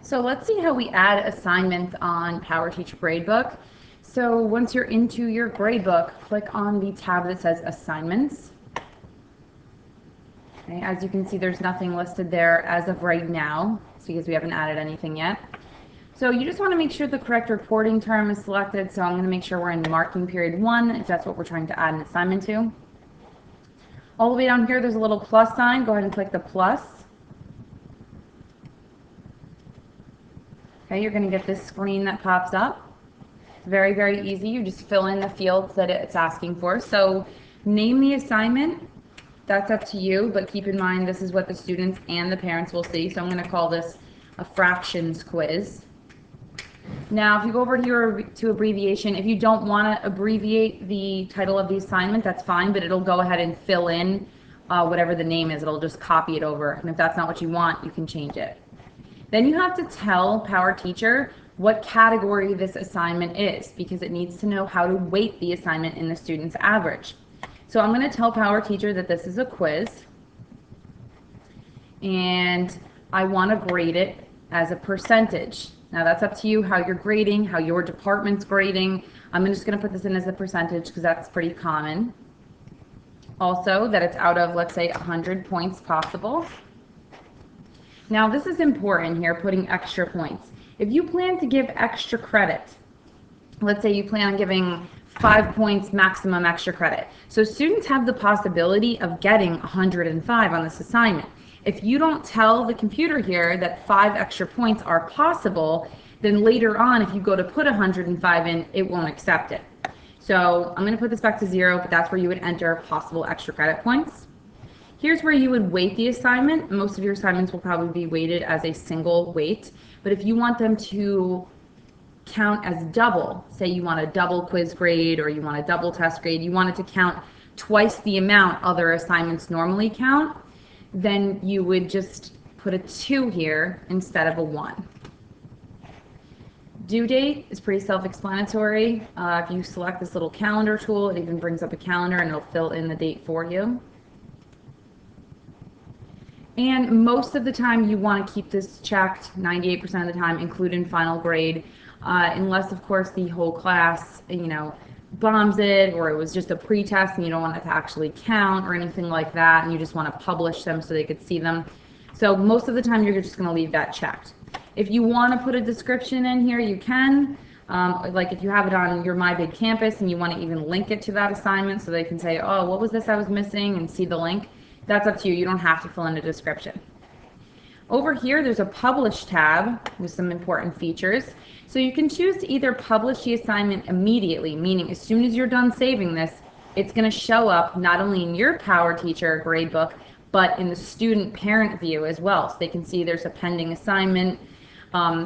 So let's see how we add assignments on PowerTeacher Gradebook. So once you're into your Gradebook, click on the tab that says Assignments. Okay, as you can see, there's nothing listed there as of right now. It's because we haven't added anything yet. So you just want to make sure the correct reporting term is selected. So I'm going to make sure we're in marking period 1 if that's what we're trying to add an assignment to. All the way down here, there's a little plus sign. Go ahead and click the plus. Okay, you're going to get this screen that pops up. It's very, very easy. You just fill in the fields that it's asking for. So name the assignment. That's up to you, but keep in mind this is what the students and the parents will see. So I'm going to call this a fractions quiz. Now, if you go over here to abbreviation, if you don't want to abbreviate the title of the assignment, that's fine, but it'll go ahead and fill in whatever the name is. It'll just copy it over. And if that's not what you want, you can change it. Then you have to tell PowerTeacher what category this assignment is, because it needs to know how to weight the assignment in the student's average. So I'm going to tell PowerTeacher that this is a quiz, and I want to grade it as a percentage. Now that's up to you how you're grading, how your department's grading. I'm just going to put this in as a percentage because that's pretty common. Also, that it's out of, let's say, 100 points possible. Now this is important here, putting extra points. If you plan to give extra credit, let's say you plan on giving 5 points maximum extra credit. So students have the possibility of getting 105 on this assignment. If you don't tell the computer here that 5 extra points are possible, then later on if you go to put 105 in, it won't accept it. So I'm going to put this back to 0, but that's where you would enter possible extra credit points. Here's where you would weight the assignment. Most of your assignments will probably be weighted as a single weight, but if you want them to count as double, say you want a double quiz grade or you want a double test grade, you want it to count twice the amount other assignments normally count, then you would just put a 2 here instead of a 1. Due date is pretty self-explanatory. If you select this little calendar tool, it even brings up a calendar and it'll fill in the date for you. And most of the time you want to keep this checked, 98% of the time, include in final grade, unless of course the whole class, bombs it, or it was just a pretest and you don't want it to actually count or anything like that, and you just want to publish them so they could see them. So most of the time you're just going to leave that checked. If you want to put a description in here, you can. Like if you have it on your My Big Campus and you want to even link it to that assignment so they can say, oh, what was this I was missing, and see the link. That's up to you. You don't have to fill in a description. Over here, there's a Publish tab with some important features. So you can choose to either publish the assignment immediately, meaning as soon as you're done saving this, it's going to show up not only in your PowerTeacher gradebook, but in the student parent view as well. So they can see there's a pending assignment.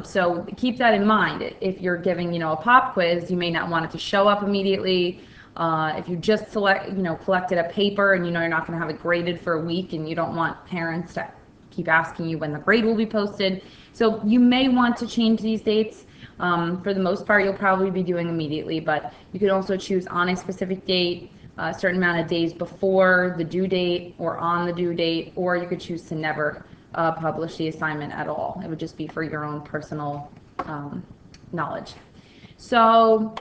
So keep that in mind. If you're giving, a pop quiz, you may not want it to show up immediately. If you just collected a paper and you're not going to have it graded for a week and you don't want parents to keep asking you when the grade will be posted. So you may want to change these dates. For the most part, you'll probably be doing immediately, but you could also choose on a specific date, a certain amount of days before the due date or on the due date, or you could choose to never publish the assignment at all. It would just be for your own personal knowledge. So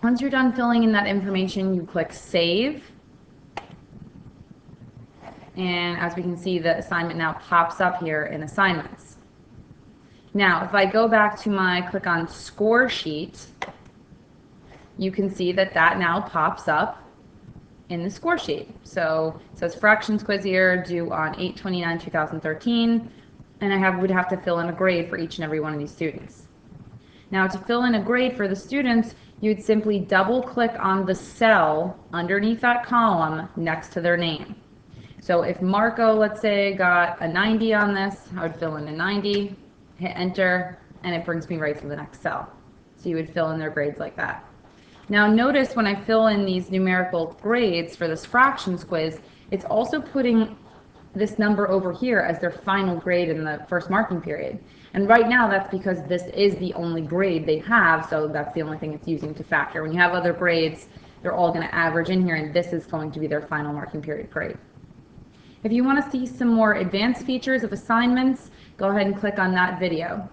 once you're done filling in that information, you click Save. And as we can see, the assignment now pops up here in Assignments. Now, if I go back to click on Score Sheet, you can see that now pops up in the score sheet. So it says Fractions Quiz here, due on 8/29/2013, and I would have to fill in a grade for each and every one of these students. Now, to fill in a grade for the students, you'd simply double-click on the cell underneath that column next to their name. So if Marco, let's say, got a 90 on this, I would fill in a 90, hit enter, and it brings me right to the next cell. So you would fill in their grades like that. Now notice when I fill in these numerical grades for this fractions quiz, it's also putting this number over here as their final grade in the first marking period. And right now that's because this is the only grade they have, so that's the only thing it's using to factor. When you have other grades, they're all going to average in here, and this is going to be their final marking period grade. If you want to see some more advanced features of assignments, go ahead and click on that video.